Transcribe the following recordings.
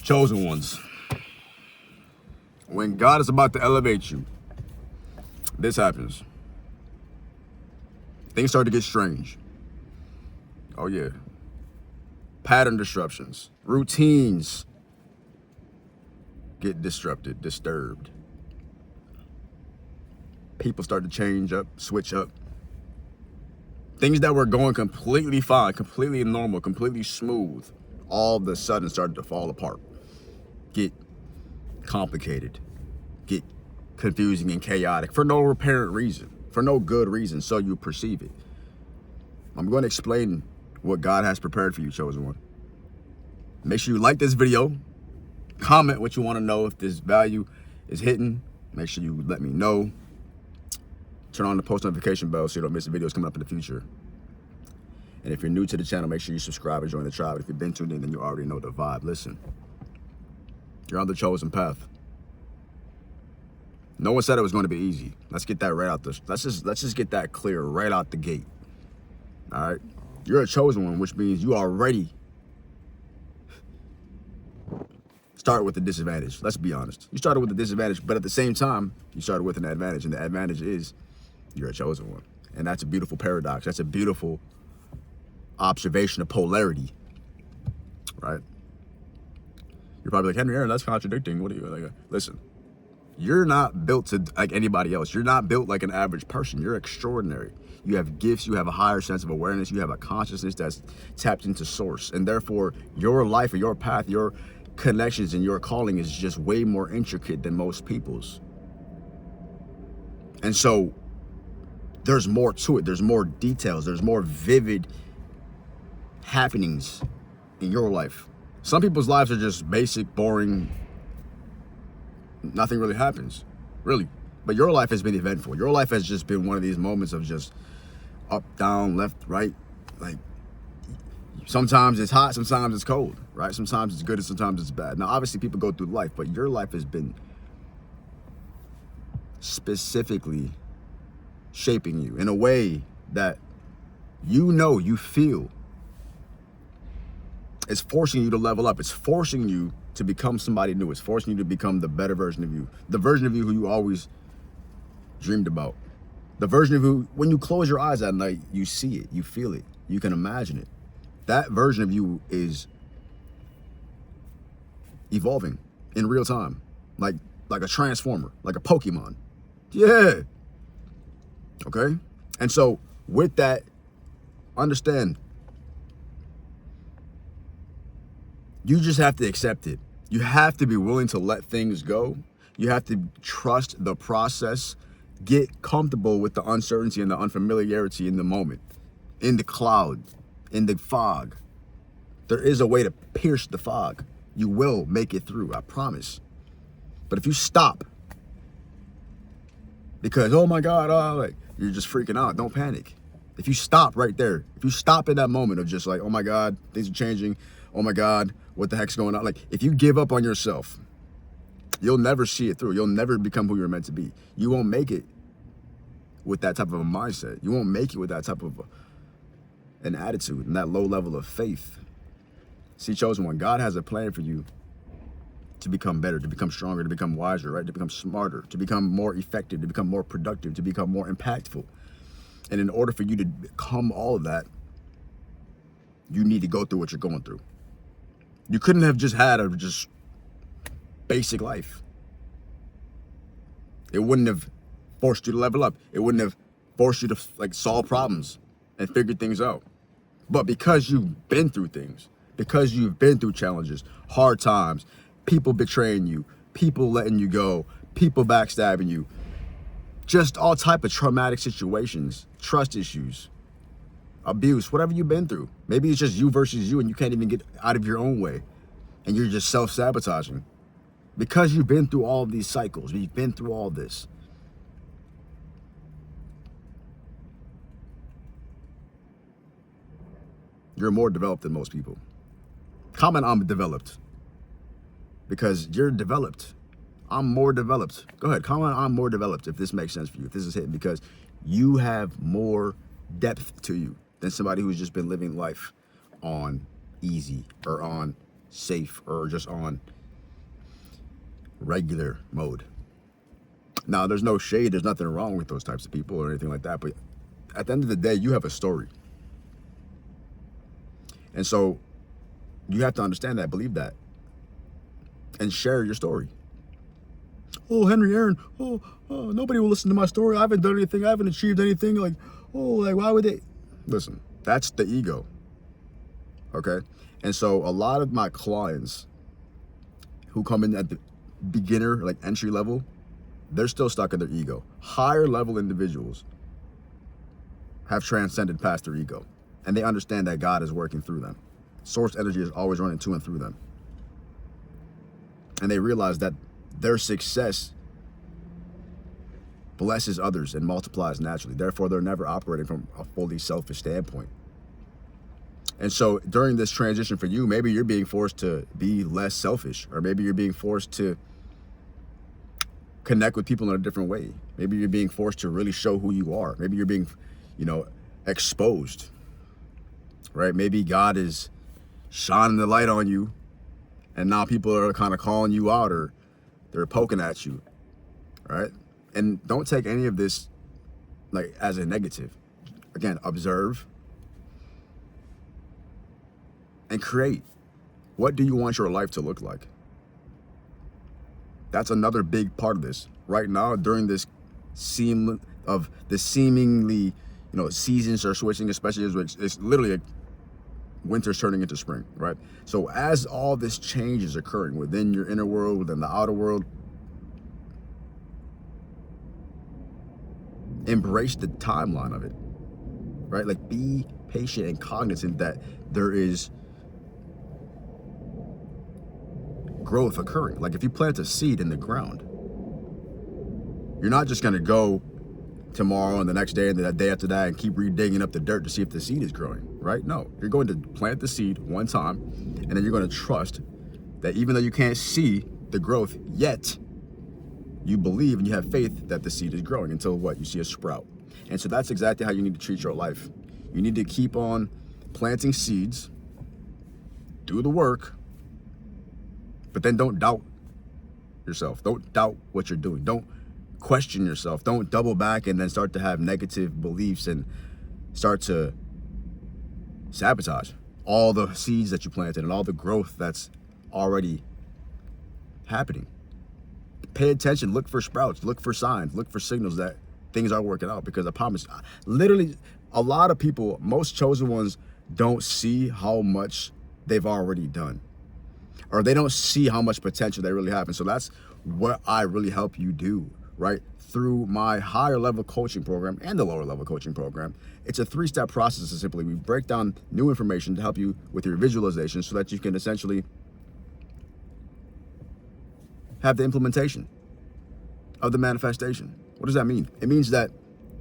Chosen ones. When God is about to elevate you, this happens. Things start to get strange. Oh yeah. Pattern disruptions. Routines get disturbed. People start to change up, switch up. Things that were going completely fine, completely normal, completely smooth, all of a sudden started to fall apart. Get complicated. Get confusing and chaotic for no apparent reason, for no good reason, so you perceive it. I'm going to explain what God has prepared for you, chosen one. Make sure you like this video, comment what you want to know. If this value is hitting, make sure you let me know. Turn on the post notification bell so you don't miss the videos coming up in the future. And if you're new to the channel, make sure you subscribe and join the tribe. If you've been tuned in, then you already know the vibe. Listen, you're on the chosen path. No one said it was going to be easy. Let's get that right out the. Let's just get that clear right out the gate. All right, you're a chosen one, which means you already start with a disadvantage. Let's be honest. You started with a disadvantage, but at the same time, you started with an advantage, and the advantage is you're a chosen one, and that's a beautiful paradox. That's a beautiful observation of polarity, right? You're probably like, Henry Aaron, that's contradicting. What are you like? Listen. You're not built to like anybody else. You're not built like an average person. You're extraordinary. You have gifts. You have a higher sense of awareness. You have a consciousness that's tapped into source. And therefore, your life or your path, your connections and your calling is just way more intricate than most people's. And so there's more to it. There's more details. There's more vivid happenings in your life. Some people's lives are just basic, boring. Nothing really happens, really. But your life has been eventful. Your life has just been one of these moments of just up, down, left, right. Like, sometimes it's hot, sometimes it's cold, right? Sometimes it's good and sometimes it's bad. Now, obviously, people go through life, but your life has been specifically shaping you in a way that you feel. It's forcing you to level up. It's forcing you to become somebody new. It's forcing you to become the better version of you. The version of you who you always dreamed about. The version of you, when you close your eyes at night, you see it, you feel it, you can imagine it. That version of you is evolving in real time, like a transformer, like a Pokemon. Yeah. Okay? And so with that, understand, you just have to accept it. You have to be willing to let things go. You have to trust the process. Get comfortable with the uncertainty and the unfamiliarity in the moment, in the cloud, in the fog. There is a way to pierce the fog. You will make it through, I promise. But if you stop because, oh my God, like you're just freaking out, don't panic. If you stop right there, if you stop in that moment of just like, oh my God, things are changing. Oh my God, what the heck's going on? Like, if you give up on yourself, you'll never see it through. You'll never become who you're meant to be. You won't make it with that type of a mindset. You won't make it with that type of an attitude and that low level of faith. See, chosen one, God has a plan for you to become better, to become stronger, to become wiser, right? To become smarter, to become more effective, to become more productive, to become more impactful. And in order for you to become all of that, you need to go through what you're going through. You couldn't have just had a just basic life. It wouldn't have forced you to level up. It wouldn't have forced you to like solve problems and figure things out. But because you've been through things, because you've been through challenges, hard times, people betraying you, people letting you go, people backstabbing you, just all type of traumatic situations, trust issues, abuse, whatever you've been through. Maybe it's just you versus you and you can't even get out of your own way and you're just self-sabotaging. Because you've been through all of these cycles, you've been through all this. You're more developed than most people. Comment, I'm developed. Because you're developed. I'm more developed. Go ahead, comment, I'm more developed if this makes sense for you, if this is hitting, because you have more depth to you than somebody who's just been living life on easy or on safe or just on regular mode. Now, there's no shade, there's nothing wrong with those types of people or anything like that, but at the end of the day, you have a story. And so you have to understand that, believe that, and share your story. Oh, Henry Aaron, nobody will listen to my story. I haven't done anything. I haven't achieved anything. Like, why would they? Listen, that's the ego. Okay? And so a lot of my clients who come in at the beginner, like entry level, they're still stuck in their ego. Higher level individuals have transcended past their ego, and they understand that God is working through them. Source energy is always running to and through them. And they realize that their success blesses others and multiplies naturally. Therefore, they're never operating from a fully selfish standpoint. And so during this transition for you, maybe you're being forced to be less selfish, or maybe you're being forced to connect with people in a different way. Maybe you're being forced to really show who you are. Maybe you're being, exposed, right? Maybe God is shining the light on you, and now people are kind of calling you out, or they're poking at you, right? And don't take any of this like as a negative. Again, observe and create. What do you want your life to look like? That's another big part of this. Right now, during this seemingly, seasons are switching, especially as it's literally winter's turning into spring, right? So as all this change is occurring within your inner world, within the outer world, embrace the timeline of it, right? Like, be patient and cognizant that there is growth occurring. Like, if you plant a seed in the ground, you're not just gonna go tomorrow and the next day and the day after that and keep re-digging up the dirt to see if the seed is growing, right? No, you're going to plant the seed one time, and then you're going to trust that even though you can't see the growth yet, you believe and you have faith that the seed is growing until what? You see a sprout. And so that's exactly how you need to treat your life. You need to keep on planting seeds, do the work, but then don't doubt yourself. Don't doubt what you're doing. Don't question yourself. Don't double back and then start to have negative beliefs and start to sabotage all the seeds that you planted and all the growth that's already happening. Pay attention, look for sprouts, look for signs, look for signals that things are working out, because I promise, literally, a lot of people, most chosen ones, don't see how much they've already done, or they don't see how much potential they really have. And so that's what I really help you do, right? Through my higher level coaching program and the lower level coaching program. It's a 3-step process. Simply, we break down new information to help you with your visualization so that you can essentially have the implementation of the manifestation. What does that mean? It means that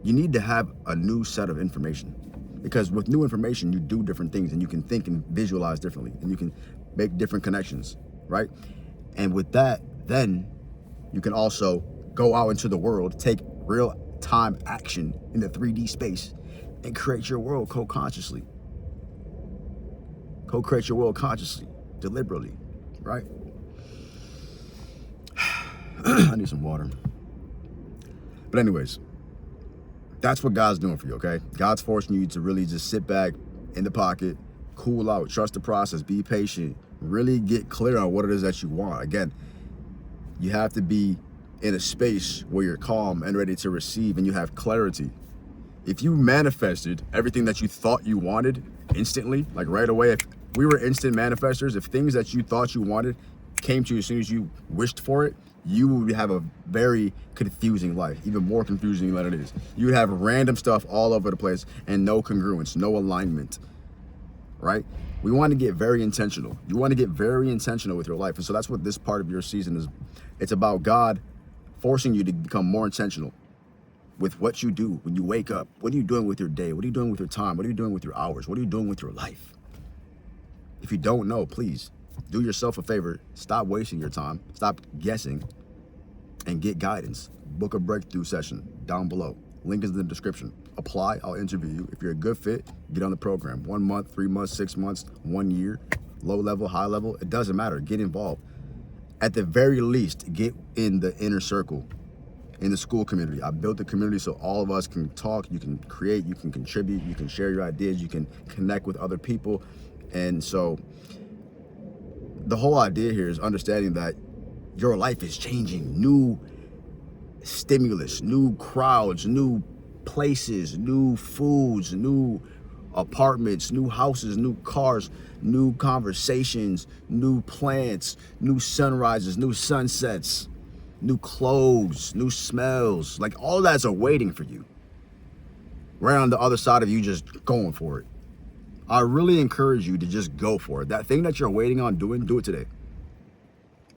you need to have a new set of information, because with new information, you do different things, and you can think and visualize differently, and you can make different connections, right? And with that, then you can also go out into the world, take real time action in the 3D space, and create your world co-consciously. Co-create your world consciously, deliberately, right? I need some water. But anyways, that's what God's doing for you, okay? God's forcing you to really just sit back in the pocket, cool out, trust the process, be patient, really get clear on what it is that you want. Again, you have to be in a space where you're calm and ready to receive, and you have clarity. If you manifested everything that you thought you wanted instantly, like right away, if we were instant manifestors, if things that you thought you wanted came to you as soon as you wished for it, you would have a very confusing life, even more confusing than it is. You would have random stuff all over the place and no congruence, no alignment, right? We want to get very intentional. You want to get very intentional with your life. And so that's what this part of your season is. It's about God forcing you to become more intentional with what you do when you wake up. What are you doing with your day? What are you doing with your time? What are you doing with your hours? What are you doing with your life? If you don't know, please do yourself a favor. Stop wasting your time. Stop guessing and get guidance. Book a breakthrough session down below. Link is in the description. Apply. I'll interview you. If you're a good fit, get on the program. 1 month, 3 months, 6 months, 1 year, low level, high level. It doesn't matter. Get involved. At the very least, get in the inner circle, in the school community. I built the community so all of us can talk, you can create, you can contribute, you can share your ideas, you can connect with other people. And so the whole idea here is understanding that your life is changing. New stimulus, new crowds, new places, new foods, new apartments, new houses, new cars, new conversations, new plants, new sunrises, new sunsets, new clothes, new smells. Like all that's awaiting for you. Right on the other side of you just going for it. I really encourage you to just go for it. That thing that you're waiting on doing, do it today.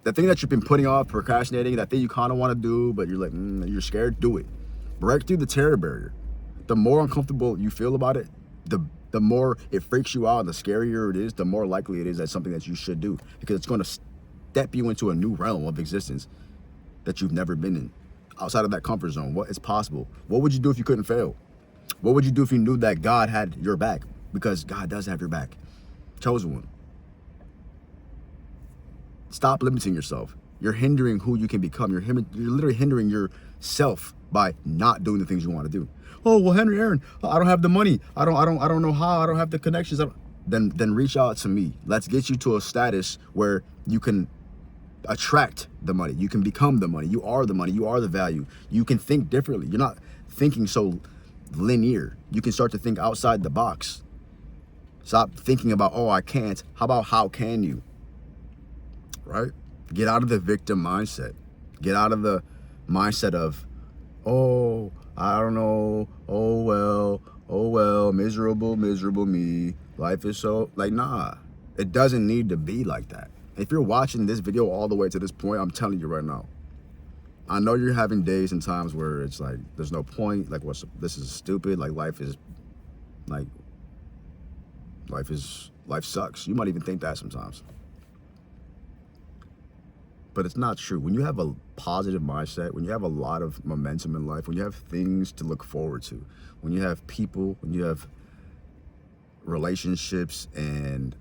That thing that you've been putting off, procrastinating, that thing you kind of want to do, but you're like, you're scared, do it. Break through the terror barrier. The more uncomfortable you feel about it, the more it freaks you out and the scarier it is, the more likely it is that's something that you should do, because it's going to step you into a new realm of existence that you've never been in. Outside of that comfort zone, what is possible? What would you do if you couldn't fail? What would you do if you knew that God had your back? Because God does have your back. Chosen one. Stop limiting yourself. You're hindering who you can become. You're literally hindering yourself by not doing the things you want to do. Oh, well, Henry Aaron, I don't have the money. I don't know how. I don't have the connections. Then reach out to me. Let's get you to a status where you can attract the money. You can become the money. You are the money. You are the value. You can think differently. You're not thinking so linear. You can start to think outside the box. Stop thinking about, oh, I can't. How about how can you? Right? Get out of the victim mindset. Get out of the mindset of, oh, I don't know. Oh, well, miserable me. Life is so, like, nah. It doesn't need to be like that. If you're watching this video all the way to this point, I'm telling you right now, I know you're having days and times where it's like, there's no point. Like, this is stupid. Like, life sucks. You might even think that sometimes. But it's not true. When you have a positive mindset, when you have a lot of momentum in life, when you have things to look forward to, when you have people, when you have relationships and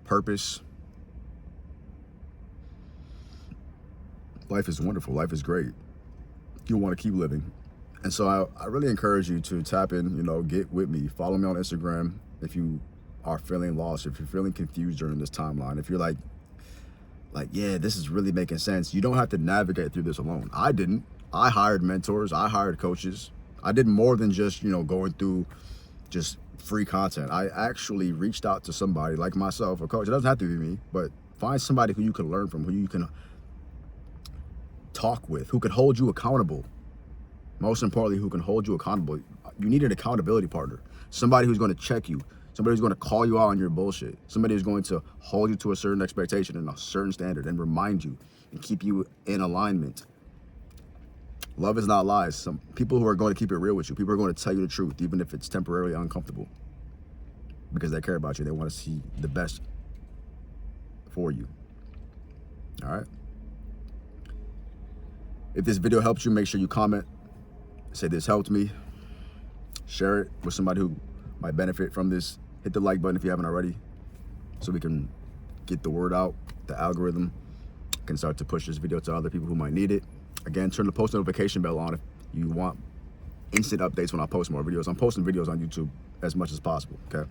purpose, life is wonderful. Life is great. You'll want to keep living. And so I really encourage you to tap in, get with me. Follow me on Instagram if you are feeling lost, if you're feeling confused during this timeline, if you're like, yeah, this is really making sense. You don't have to navigate through this alone. I didn't. I hired mentors. I hired coaches. I did more than just, going through just free content. I actually reached out to somebody like myself, a coach. It doesn't have to be me, but find somebody who you can learn from, who you can talk with, who can hold you accountable. Most importantly, who can hold you accountable. You need an accountability partner. Somebody who's going to check you. Somebody who's going to call you out on your bullshit. Somebody who's going to hold you to a certain expectation and a certain standard and remind you and keep you in alignment. Love is not lies. Some people who are going to keep it real with you. People are going to tell you the truth, even if it's temporarily uncomfortable, because they care about you. They want to see the best for you. All right. If this video helps you, make sure you comment. Say this helped me. Share it with somebody who might benefit from this. Hit the like button if you haven't already, so we can get the word out. The algorithm can start to push this video to other people who might need it. Again, turn the post notification bell on if you want instant updates when I post more videos. I'm posting videos on YouTube as much as possible, okay?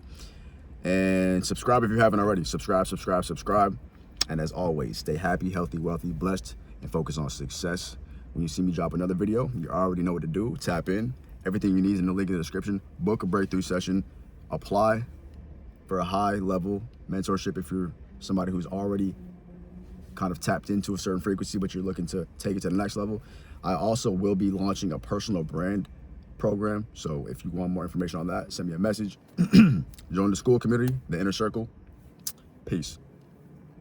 And subscribe if you haven't already. Subscribe. And as always, stay happy, healthy, wealthy, blessed, and focus on success. When you see me drop another video, you already know what to do. Tap in. Everything you need is in the link in the description. Book a breakthrough session. Apply for a high-level mentorship if you're somebody who's already kind of tapped into a certain frequency, but you're looking to take it to the next level. I also will be launching a personal brand program. So if you want more information on that, send me a message. Join the school community, the inner circle. Peace.